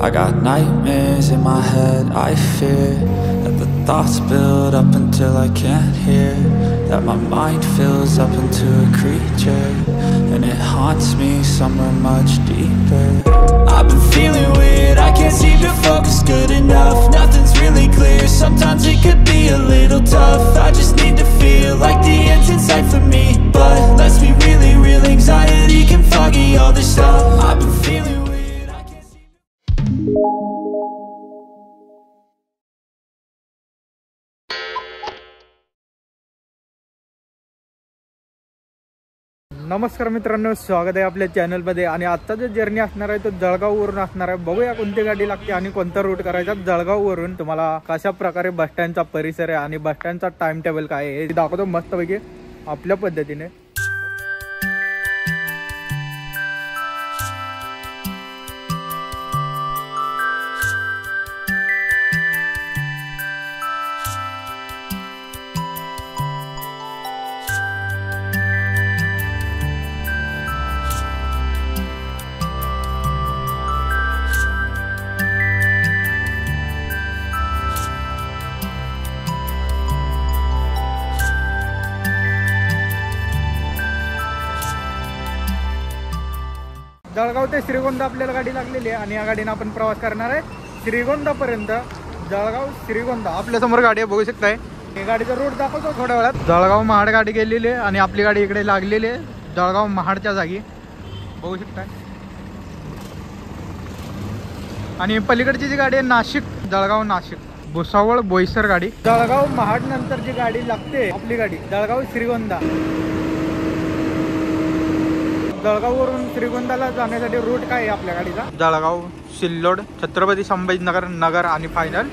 I got nightmares in my head, I fear that the thoughts build up until I can't hear, that my mind fills up into a creature, and it haunts me somewhere much deeper. I've been feeling weird, I can't seem to focus good enough. Nothing's really clear, sometimes it could be a little tough. I just need to feel like the end's in sight for me, but let's be really real, anxiety can foggy all this stuff. I've been feeling weird, I can't seem नमस्कार मित्रांनो, स्वागत आहे आपल्या चॅनलमध्ये. आणि आजचा जो journey असणार आहे तो जळगाववरून असणार आहे. बघूया कोणती गाडी लागते आणि कोणता रूट करायचा. जळगाववरून तुम्हाला कशा प्रकारे बस स्टँडचा परिसर आहे आणि बस स्टँडचा टाइम टेबल काय आहे हे दाखवतो मस्तपैकी आपल्या पद्धतीने. जळगाव ते श्रीगोंदा आपल्याला गाडी लागलेली आहे आणि या गाडीने आपण प्रवास करणार आहे श्रीगोंदापर्यंत. जळगाव श्रीगोंदा आपल्या समोर गाडी आहे, बघू शकताय. ही गाडीचा रूट दाखवतो थोड्या वेळात. जळगाव महाड गाडी गेलेली आहे आणि आपली गाडी इकडे लागलेली आहे जळगाव महाडच्या जागी, बघू शकताय. आणि पलीकडची जी गाडी आहे नाशिक, जळगाव नाशिक भुसावळ बोईसर गाडी. जळगाव महाड नंतर जी गाडी लागते आपली गाडी जळगाव श्रीगोंदा. जळगाववरून श्रीगोंदाला जाण्यासाठी रूट काय आहे आपल्या गाडीचा? जळगाव, सिल्लोड, छत्रपती संभाजीनगर, नगर आणि फायनल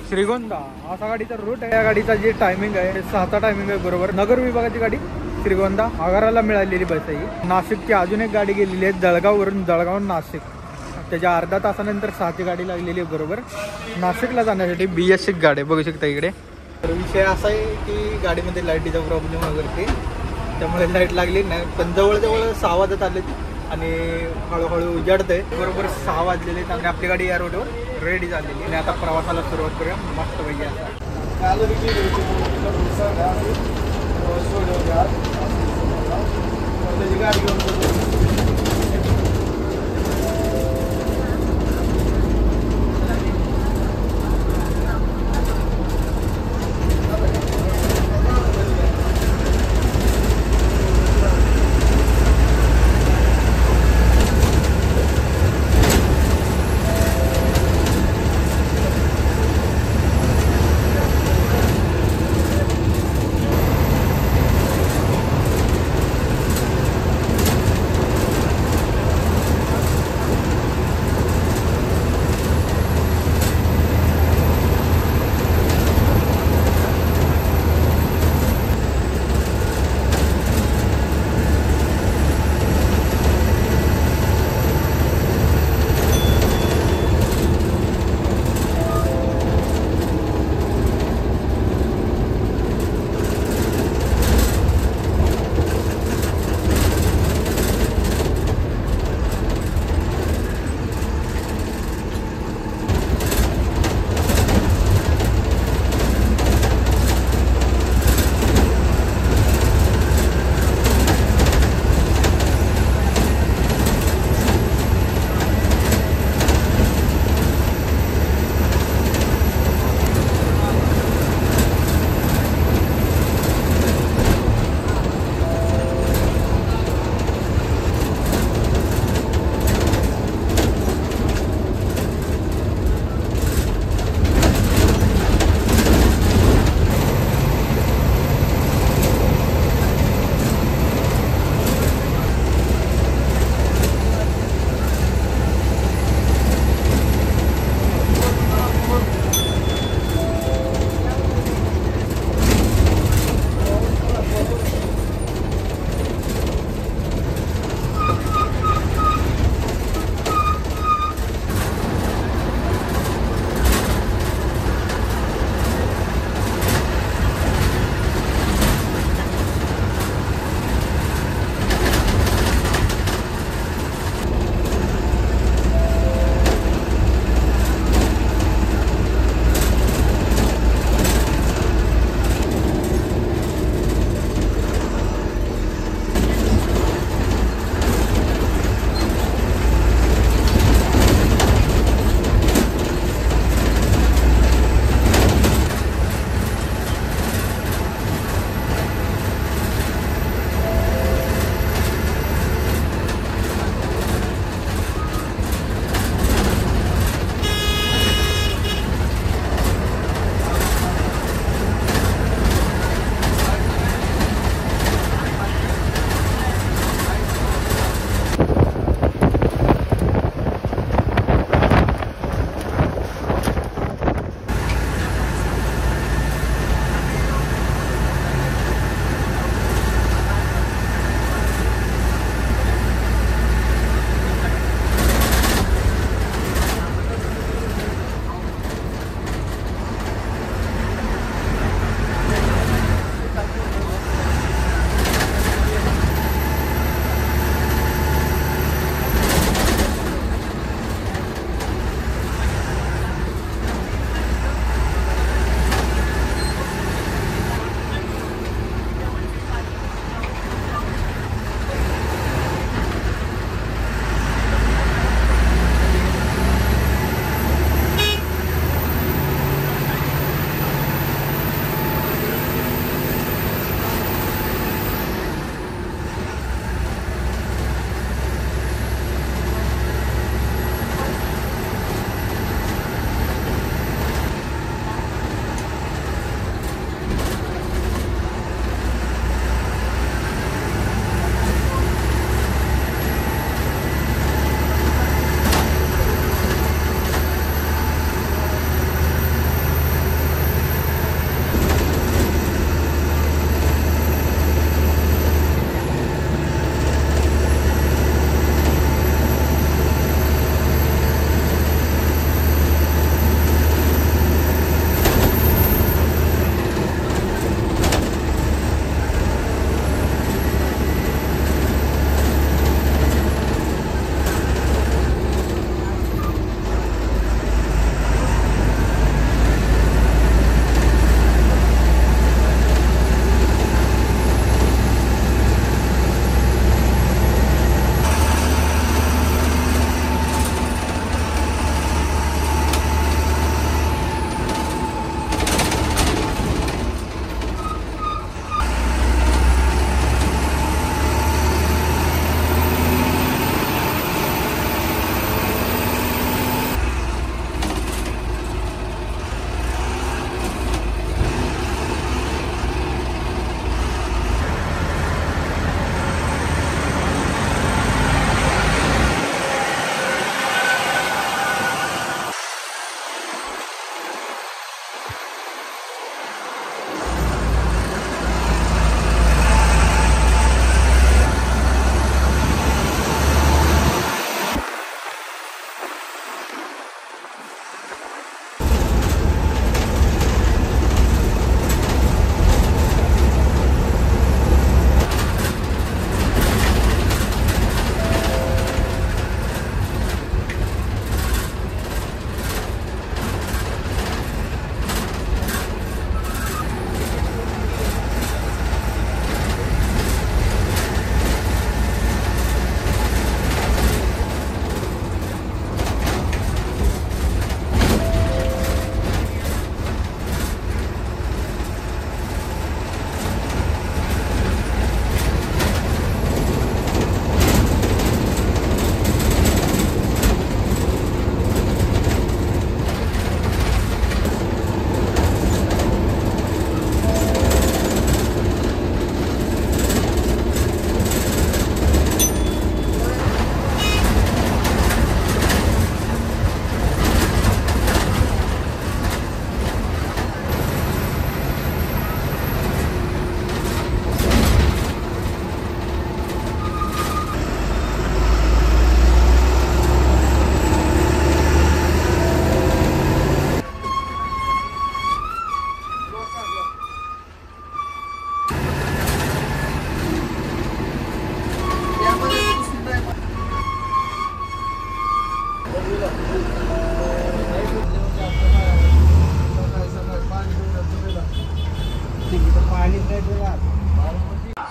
श्रीगोंदा असा गाडीचा रूट आहे. या गाडीचा जे टायमिंग आहे 6चा टायमिंग आहे बरोबर. नगर विभागाची गाडी श्रीगोंदा आगाराला मिळालेली बस आहे. नाशिकची अजून एक गाडी गेलेली आहे जळगाववरून जळगाव नाशिक. त्याच्या अर्धा तासानंतर 6ची गाडी लागलेली आहे बरोबर नाशिकला जाण्यासाठी. BS6 गाडी बघू शकता इकडे. तर विषय असा आहे की गाडीमध्ये लाईटीचा प्रॉब्लेम वगैरे त्यामुळे लाईट लागली नाही, पण जवळजवळ 6 वाजत आले आणि हळूहळू उजाडतंय. बरोबर 6 वाजलेले आहेत आणि आपली गाडी या रोडवर रेडी झालेली आणि आता प्रवासाला सुरुवात करूया मस्तपैकी.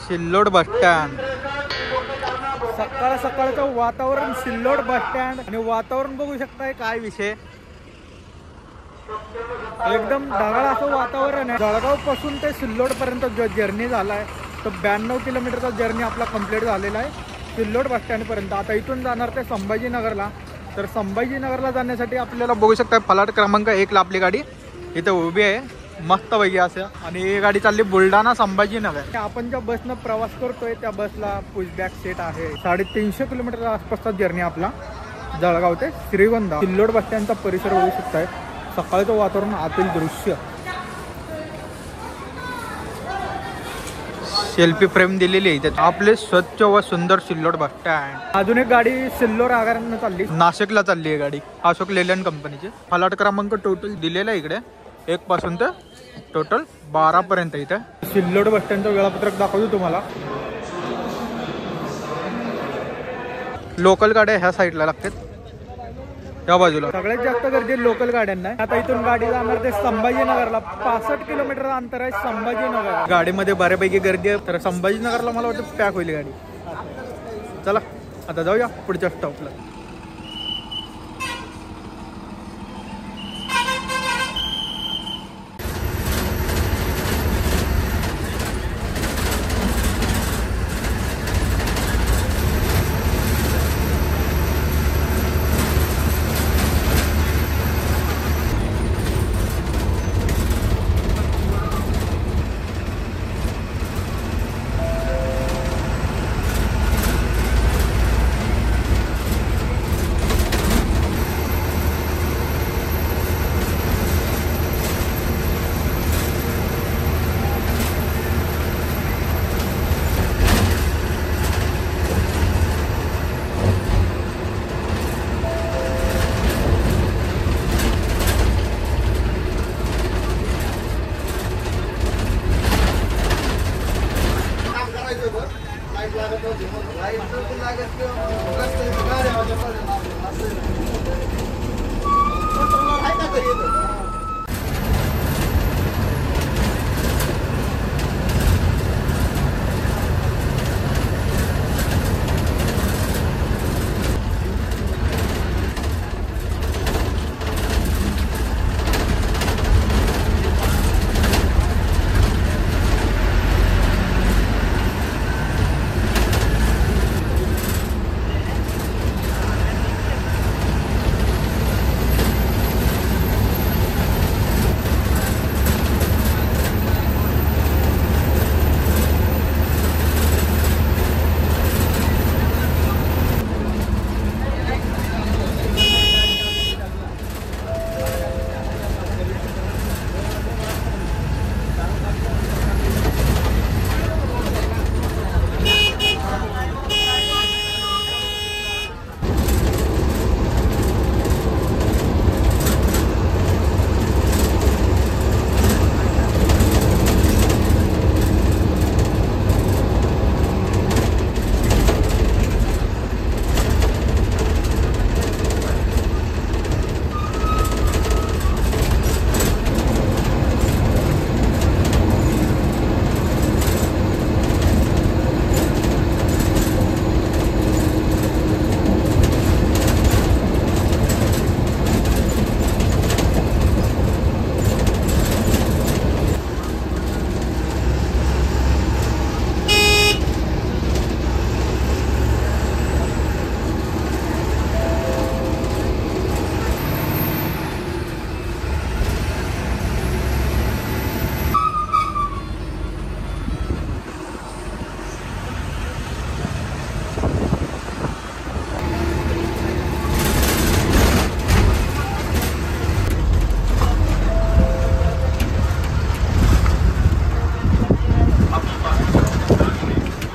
Sillod bus stand. सकाळ सकाळचं वातावरण सिल्लोड बस स्टँड आणि वातावरण बघू शकताय काय विषय. एकदम ढगाळ असं वातावरण आहे. जळगाव पासून ते सिल्लोड पर्यंत जो जर्नी झालाय तो 92 किलोमीटरचा जर्नी आपला कंप्लीट झालेला आहे सिल्लोड बस स्टँड पर्यंत. आता इथून जाणार ते संभाजीनगरला. तर संभाजीनगरला जाण्यासाठी आपल्याला बघू शकता फलाट क्रमांक 1 ला आपली गाडी इथे उभी आहे मस्त पैकी असं. आणि ही गाडी चालली बुलढाणा संभाजीनगर. आपण ज्या बसनं प्रवास करतोय त्या बसला पुशबॅक सेट आहे. 350 किलोमीटर आसपासचा जर्नी आपला जळगाव ते श्रीगोंदा. सिल्लोड बस स्टँडचा परिसर बघू शकताय. सकाळचं वातावरण आतील दृश्य. सेल्फी फ्रेम दिलेली आहे आपले स्वच्छ व सुंदर सिल्लोड बस स्टँड. अजून एक गाडी सिल्लोड आगारांना चालली नाशिकला चालली आहे गाडी अशोक लेलँड कंपनीची. फलाट क्रमांक टोटल दिलेला आहे इकडे 1 पासून तर टोटल 12 पर्यंत. इथे सिल्लोड बस स्टँडचं वेळापत्रक दाखवतो तुम्हाला. लोकल गाड्या ह्या साईडला लागतात या बाजूला. सगळ्यात जास्त गर्दी लोकल गाड्यांना. आता इथून गाडी जाणार ते संभाजीनगरला. 65 किलोमीटर अंतर आहे संभाजीनगर. गाडीमध्ये बऱ्यापैकी गर्दी आहे. तर संभाजीनगरला मला वाटतं पॅक होईल गाडी. चला आता जाऊया पुढच्या स्टॉपला.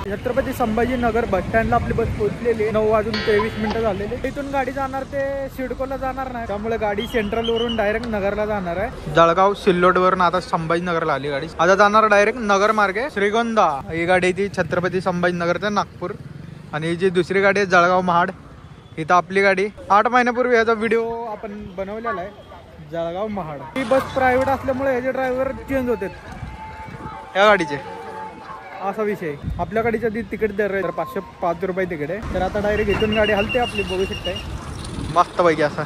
छत्रपती संभाजीनगर बस स्टँडला आपली बस पोहोचलेली आहे. 9:23 झालेले. इथून गाडी जाणार ते सिडकोला जाणार नाही, त्यामुळे गाडी सेंट्रल वरून डायरेक्ट नगरला जाणार आहे. जळगाव सिल्लोड वरून आता संभाजीनगरला आली गाडी. आता जाणार डायरेक्ट नगर मार्गे श्रीगोंदा. ही गाडी ती छत्रपती संभाजीनगर ते नागपूर. आणि ही जी दुसरी गाडी आहे जळगाव महाड इथं आपली गाडी 8 महिन्यापूर्वी याचा व्हिडिओ आपण बनवलेला आहे, जळगाव महाड. ही बस प्रायव्हेट असल्यामुळे याचे ड्रायव्हर चेंज होतात या गाडीचे, असा विषय. आपल्या गाडीच्या तिकीट दर आहे 505 रुपये तिकीट आहे. तर आता डायरेक्ट इथून गाडी हलते आपली, बघू शकताय मस्त पैकी असा.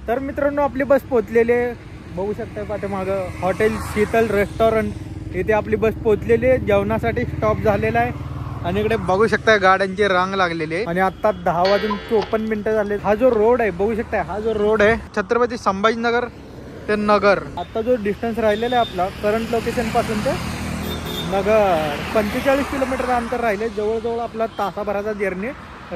तर मित्रांनो आपली बस पोहोचलेली आहे, बघू शकता पाठीमागं हॉटेल शीतल रेस्टॉरंट इथे आपली बस पोहोचलेली आहे. जेवणासाठी स्टॉप झालेला आहे आणि इकडे बघू शकता गाड्यांची रांग लागलेली आहे आणि आता 10:54 झाले. हा जो रोड आहे बघू शकता, हा जो रोड आहे छत्रपती संभाजीनगर ते नगर. आता जो डिस्टन्स राहिलेला आहे आपला करंट लोकेशन पासून ते नगर 45 किलोमीटर अंतर राहिले. जवळजवळ आपला तासाभराचा जर्नी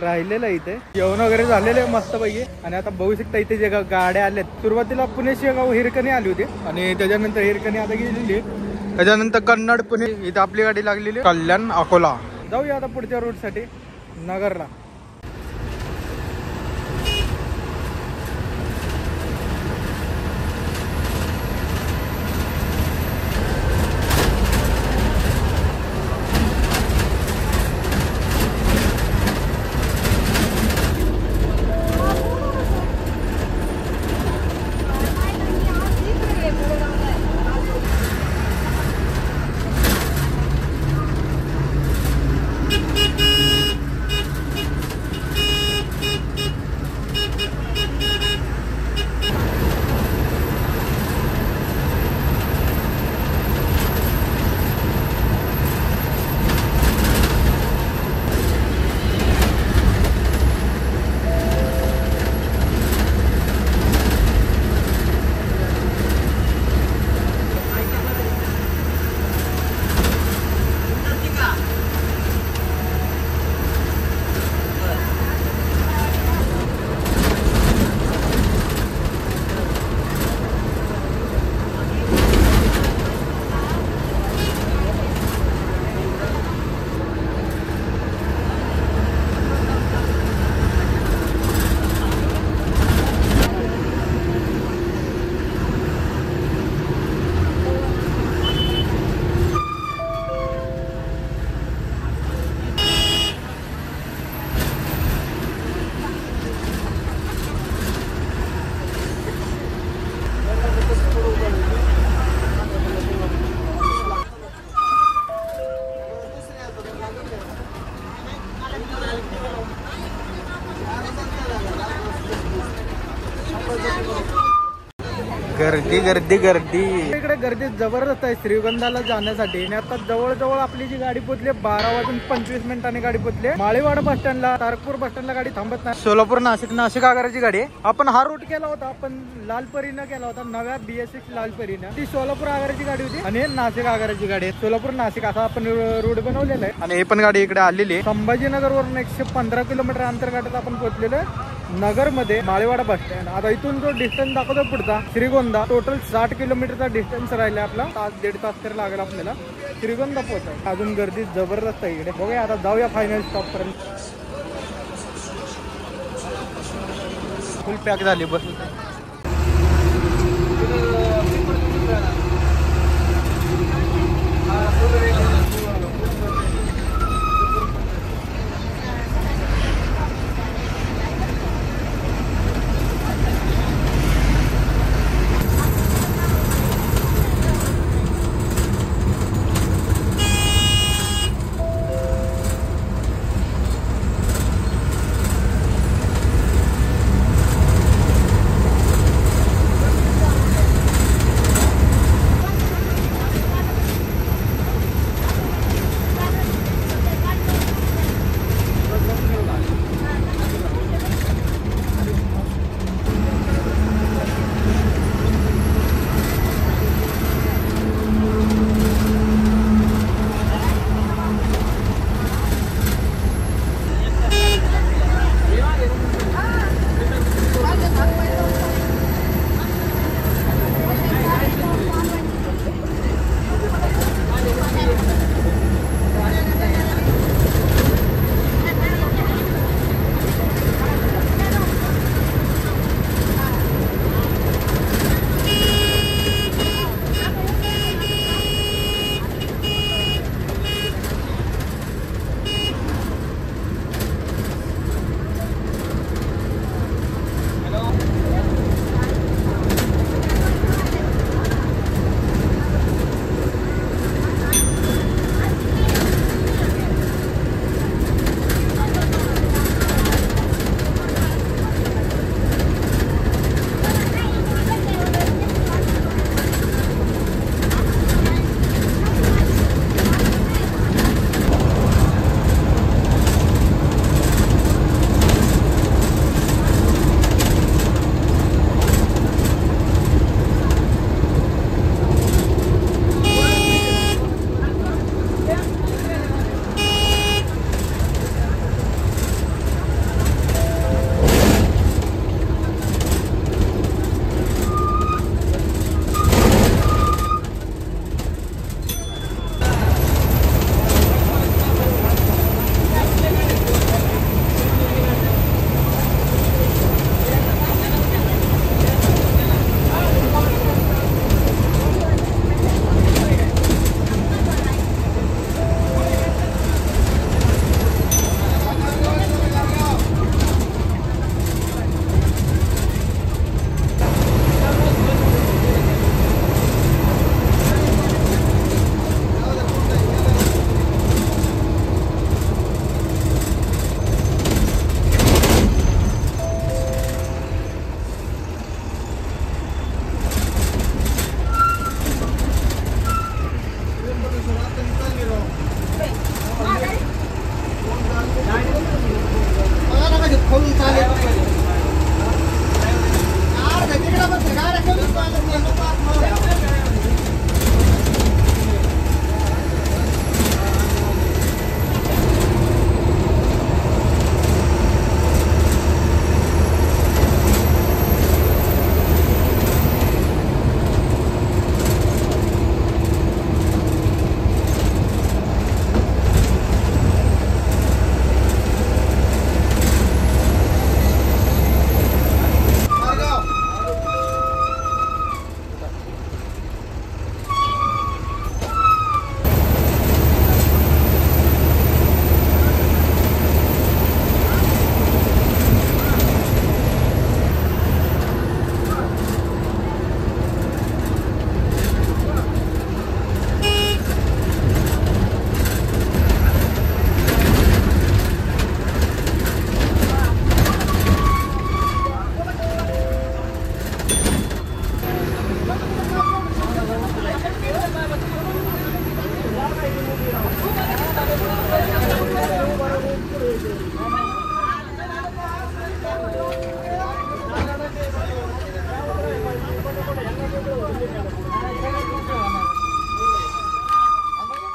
राहिलेला आहे. इथे जेवण वगैरे झालेलं आहे मस्त पैकी. आणि आता बघू शकता इथे जे गाड्या आल्यात, सुरुवातीला पुणे शेगाव हिरकणी आली होती आणि त्याच्यानंतर हिरकणी आता गेलेली, त्याच्यानंतर कन्नड पुणे. इथे आपली गाडी लागलेली कल्याण अकोला. जाऊया आता पुढच्या रूट साठी नगरला. गर्दी गर्दी गर्दी इकडे गर्दी जबरदस्त आहे श्रीगोंद्याला जाण्यासाठी. आणि आता जवळजवळ आपली जी गाडी पोहोचली 12 वाजून 25 मिनिटांनी गाडी पोहोचली. माळेवाडा बस स्टँडला, तारकपूर बस स्टँडला गाडी थांबत नाही. सोलापूर नाशिक आगाराची गाडी आहे. आपण हा रूट केला होता, आपण लालपरीनं केला होता, नव्या BS6 लालपरीनं. ती सोलापूर आगाराची गाडी होती आणि नाशिक आगाराची गाडी आहे. सोलापूर नाशिक असा आपण रूट बनवलेला आहे. आणि हे पण गाडी इकडे आलेली आहे. संभाजीनगर वरून 115 किलोमीटर अंतर गाठत आपण पोहोचलेलो नगर मध्ये माळेवाडा बस स्टँड. आता इथून जो डिस्टन्स दाखवतो पुढचा श्रीगोंदा, टोटल 60 किलोमीटरचा डिस्टन्स राहिला आपला. तास-दीड तास तरी लागेल आपल्याला श्रीगोंदा पोहोचायला. अजून गर्दी जबरदस्त आहे इकडे. बघूया आता जाऊया फायनल स्टॉप पर्यंत. फुल पॅक झाली बस.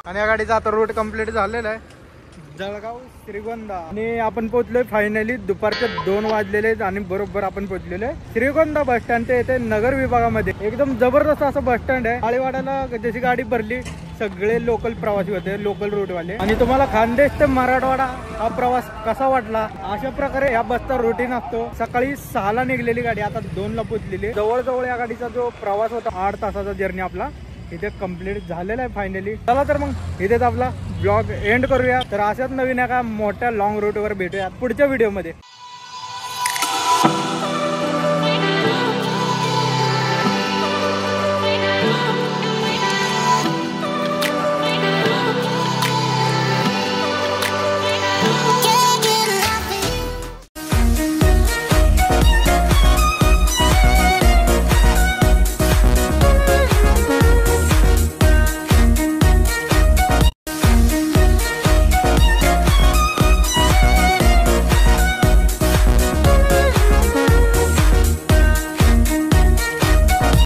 आणि या गाडीचा आता रूट कम्प्लीट झालेला आहे, जळगाव श्रीगोंदा. आणि आपण पोहोचलोय फायनली. दुपारचे 2 वाजलेले आहेत आणि बरोबर आपण पोहोचलेलो आहे श्रीगोंदा बस स्टँड. ते येते नगर विभागामध्ये. एकदम जबरदस्त असं बस स्टँड आहे. आळीवाड्याला जशी गाडी भरली सगळे लोकल प्रवासी होते, लोकल रूटवाले. आणि तुम्हाला खानदेश ते मराठवाडा हा प्रवास कसा वाटला, अशा प्रकारे या बसचा रुटीन असतो. सकाळी 6ला निघलेली गाडी आता 2ला पोहोचलेली. जवळजवळ या गाडीचा जो प्रवास होता 8 तासाचा जर्नी आपला इथे कंप्लीट झालेला आहे फायनली. चला तर मग इथेच आपला ब्लॉग एंड करूया. तर अशाच नवीन एका मोठ्या लॉंग रूटवर भेटूया पुढच्या व्हिडिओमध्ये.